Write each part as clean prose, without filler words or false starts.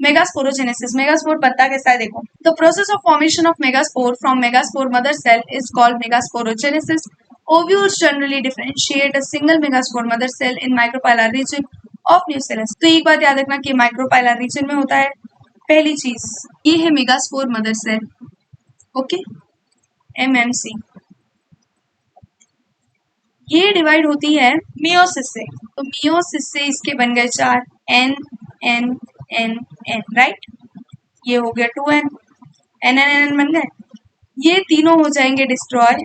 Megasporogenesis, megaspore बनता कैसा है देखो। The process of formation of megaspore from megaspore mother cell is called megasporogenesis. Ovules generally differentiate a single megaspore mother cell in micropylar region of nucellus. तो एक बात याद रखना कि माइक्रोपाइलर रीजन में होता है। पहली चीज ये है megaspore mother cell, okay, MMC. ये डिवाइड होती है मियोसिस से, तो मियोसिस से इसके बन गए चार, n n n n, right. ये हो गया 2n, एन एन एन बन गए। ये तीनों हो जाएंगे डिस्ट्रॉय,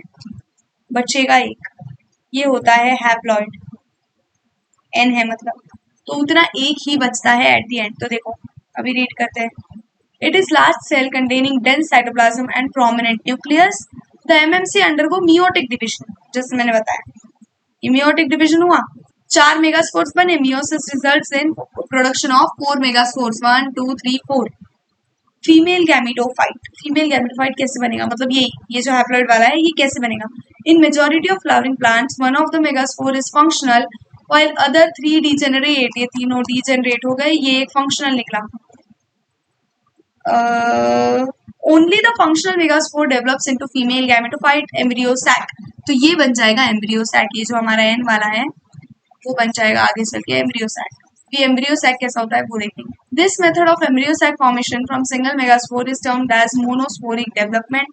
बचेगा एक, ये होता है हैप्लॉइड, एन है मतलब, तो उतना एक ही बचता है एट द एंड। तो देखो अभी रीड करते हैं। It is large cell containing dense cytoplasm and prominent nucleus. The MMC undergo meiotic division, जैसे मैंने बताया ये मियोटिक डिविजन हुआ, 4 मेगास्पोर्स बने। Meiosis results in production of 4 megaspores, 1 2 3 4। Female gametophyte, female gametophyte कैसे बनेगा, मतलब ये जो हैप्लॉइड वाला है ये कैसे बनेगा। In majority of flowering plants one of the megaspore is functional while other 3 degenerate. ये तीनों डीजेनरेट हो गए, ये एक फंक्शनल निकला। Only the functional megaspore develops into female gametophyte embryo sac. तो ये बन जाएगा एम्ब्रियो सैक, ये जो हमारा एन वाला है वो बन जाएगा आगे चल के एम्ब्रियो सैक। ये एम्ब्रियो सैक कैसा होता है वो देखेंगे। This method of embryo sac formation from single megaspore is termed as monosporic development,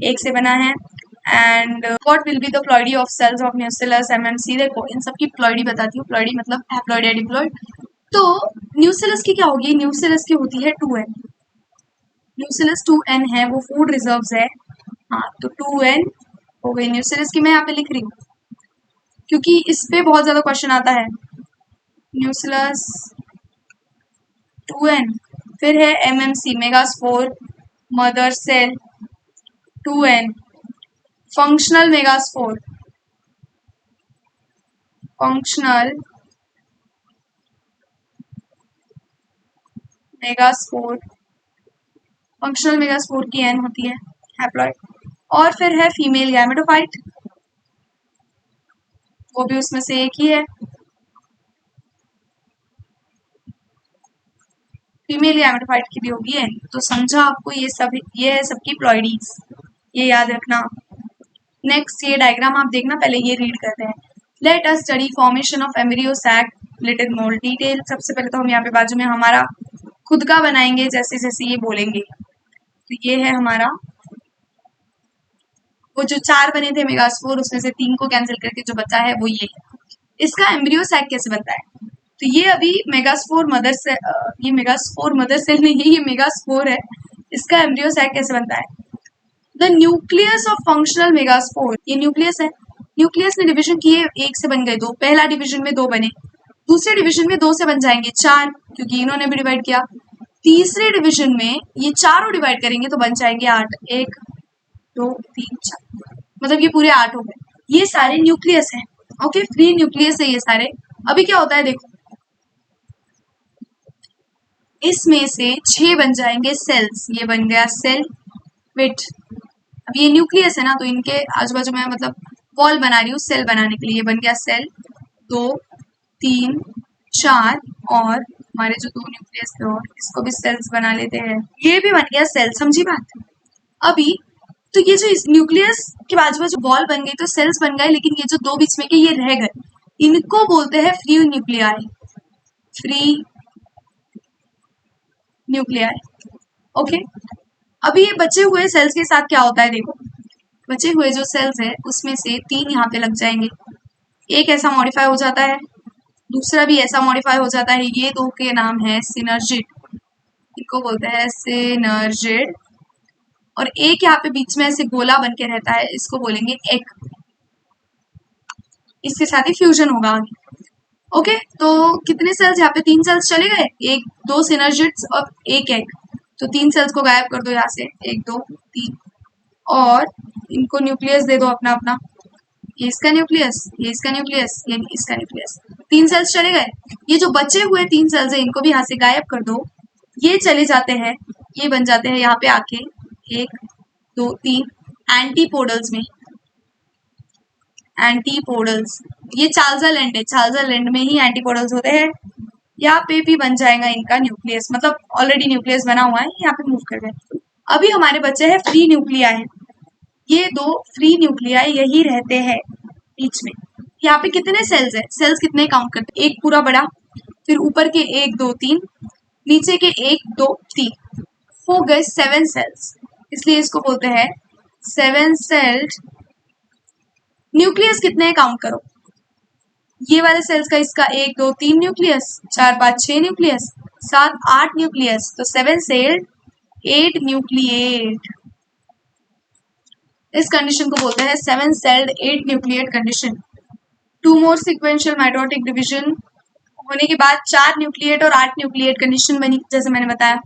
एक से बना है। And what will be the ploidy of cells of nucellus MMC. देखो इन सबकी प्लॉइडी बताती हूँ, प्लॉइडी मतलब हैप्लॉइड या डिप्लॉइड। तो न्यूसेलस की क्या होगी, न्यूसेलस की होती है 2n, न्यूसेलस 2n है, वो फूड रिजर्व्स है। हाँ तो 2n हो गई न्यूसेलस की, मैं यहाँ पे लिख रही हूँ क्योंकि इस पे बहुत ज्यादा क्वेश्चन आता है। न्यूसेलस 2n, फिर है MMC megaspore mother cell 2n, functional megaspore, functional megaspore, functional megaspore की n होती है हैप्लॉइड। और फिर है फीमेल गैमेटोफाइट, वो भी उसमें से एक ही है। फीमेल गैमेटोफाइट की भी होगी n। तो समझा आपको, ये है सबकी प्लॉइडीज, ये याद रखना। नेक्स्ट ये डायग्राम आप देखना, पहले ये रीड करते हैं। Let us study formation of embryo sac little more detail. सबसे पहले तो हम यहाँ पे बाजू में हमारा खुद का बनाएंगे जैसे जैसे ये बोलेंगे। तो ये है हमारा, वो जो 4 बने थे मेगास्पोर उसमें से 3 को कैंसिल करके जो बचा है वो ये है। इसका एम्ब्रियो सैक कैसे बनता है, तो ये अभी मेगास्पोर मदर से, ये मेगास्पोर मदर सेल नहीं है, ये मेगास्पोर है। इसका एम्ब्रियो सैक कैसे बनता है। The nucleus of functional megaspore, ये न्यूक्लियस है। न्यूक्लियस ने डिवीजन किए, एक से बन गए 2, पहला डिवीजन में 2 बने, दूसरे डिवीजन में 2 से बन जाएंगे 4 क्योंकि इन्होंने भी डिवाइड किया। तीसरे डिवीजन में ये चारों डिवाइड करेंगे तो बन जाएंगे 8, 1 2 3 4, मतलब ये पूरे 8 हो गए। ये सारे न्यूक्लियस है, ओके, फ्री न्यूक्लियस है ये सारे। अभी क्या होता है देखो, इसमें से 6 बन जाएंगे सेल्स, ये बन गया सेल। वेट, अब ये न्यूक्लियस है ना तो इनके आजू बाजू में मतलब वॉल बना रही हूँ सेल बनाने के लिए, ये बन गया सेल 2 3 4, और हमारे जो 2 न्यूक्लियस थे और इसको भी सेल्स बना लेते हैं, ये भी बन गया सेल। समझी बात। अभी तो ये जो इस न्यूक्लियस के बाजू बाजू वॉल बन गई तो सेल्स बन गए, लेकिन ये जो 2 बीच में के ये रह गए, इनको बोलते हैं free nuclei, free nuclei, okay. अभी ये बचे हुए सेल्स के साथ क्या होता है देखो, बचे हुए जो सेल्स है उसमें से 3 यहाँ पे लग जाएंगे, एक ऐसा मॉडिफाई हो जाता है, दूसरा भी ऐसा मॉडिफाई हो जाता है। ये 2 के नाम है सिनर्जिड, इनको बोलते हैं सिनर्जिड। और एक यहाँ पे बीच में ऐसे गोला बन के रहता है, इसको बोलेंगे एग, इसके साथ ही फ्यूजन होगा आगे, ओके। तो कितने सेल्स यहाँ पे, 3 सेल्स चले गए, 1 2 सिनर्जिड्स और एक एग, तो 3 सेल्स को गायब कर दो यहाँ से, 1 2 3, और इनको न्यूक्लियस दे दो अपना अपना, ये इसका न्यूक्लियस, ये इसका न्यूक्लियस, ये इसका न्यूक्लियस, 3 सेल्स चले गए। ये जो बचे हुए 3 सेल्स है इनको भी यहाँ से गायब कर दो, ये चले जाते हैं, ये बन जाते हैं यहाँ पे आके 1 2 3 एंटीपोडल्स में, एंटीपोडल्स, ये चार्ल्स एंड है, चार्ल्स एंड में ही एंटीपोडल्स होते हैं। यहाँ पे भी बन जाएगा इनका न्यूक्लियस, मतलब ऑलरेडी न्यूक्लियस बना हुआ है, यहाँ पे मूव कर गए। अभी हमारे बच्चे हैं फ्री न्यूक्लियाई। ये दो फ्री न्यूक्लियाई यही रहते हैं बीच में। यहाँ पे कितने सेल्स है, सेल्स कितने काउंट करते हैं, एक पूरा बड़ा, फिर ऊपर के 1 2 3, नीचे के 1 2 3, हो गए 7 सेल्स, इसलिए इसको बोलते हैं 7 सेल्ड न्यूक्लियस। कितने काउंट करो, ये वाले सेल्स का, इसका 1 2 3 न्यूक्लियस, 4 5 6 न्यूक्लियस, 7 8 न्यूक्लियस, तो 7 सेल्ड 8 न्यूक्लिएट। इस कंडीशन को बोलते हैं 7 सेल्ड 8 न्यूक्लिएट कंडीशन। 2 मोर सिक्वेंशियल माइटोटिक डिवीजन होने के बाद 4 न्यूक्लिएट और 8 न्यूक्लिएट कंडीशन बनी, जैसे मैंने बताया।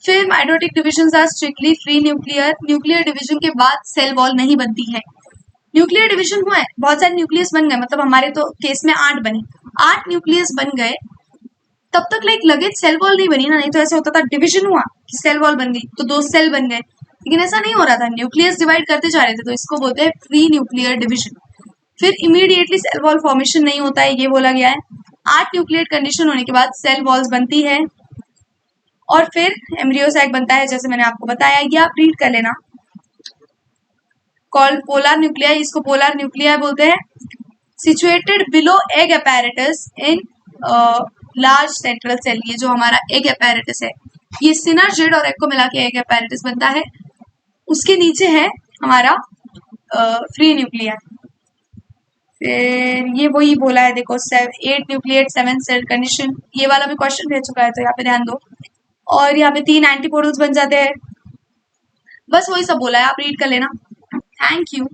फिर mitotic division are strictly free nuclear. Nuclear division के बाद सेल वॉल नहीं बनती है। न्यूक्लियर डिवीजन हुआ है, बहुत सारे न्यूक्लियस बन गए, मतलब हमारे तो केस में 8 बने, 8 न्यूक्लियस बन गए, तब तक लाइक लगेज सेल वॉल नहीं बनी ना, नहीं तो ऐसे होता था डिवीजन हुआ कि सेल वॉल बन गई तो 2 सेल बन गए, लेकिन ऐसा नहीं हो रहा था, न्यूक्लियस डिवाइड करते जा रहे थे, तो इसको बोलते हैं फ्री न्यूक्लियर डिवीजन। फिर इमीडिएटली सेल वॉल फॉर्मेशन नहीं होता है, ये बोला गया है। 8 न्यूक्लियर कंडीशन होने के बाद सेल वॉल्स बनती है और फिर एम्ब्रियो सैक बनता है, जैसे मैंने आपको बताया, ये आप रीड कर लेना। कॉल्ड पोलर न्यूक्लियाई, इसको पोलर न्यूक्लियाई बोलते हैं। Situated below egg apparatus in large central cell, ये जो हमारा एग अपैरेटस है, ये सिनर्जिड और एग को मिला के एग अपैरेटस बनता है, उसके नीचे है हमारा फ्री न्यूक्लियाई। फिर ये वही बोला है, देखो 8 न्यूक्लिएट 7 सेल कंडीशन, ये वाला भी क्वेश्चन रह चुका है, तो यहाँ पे ध्यान दो। और यहाँ पे 3 एंटीपोडल्स बन जाते हैं, बस वही सब बोला है, आप रीड कर लेना। Thank you.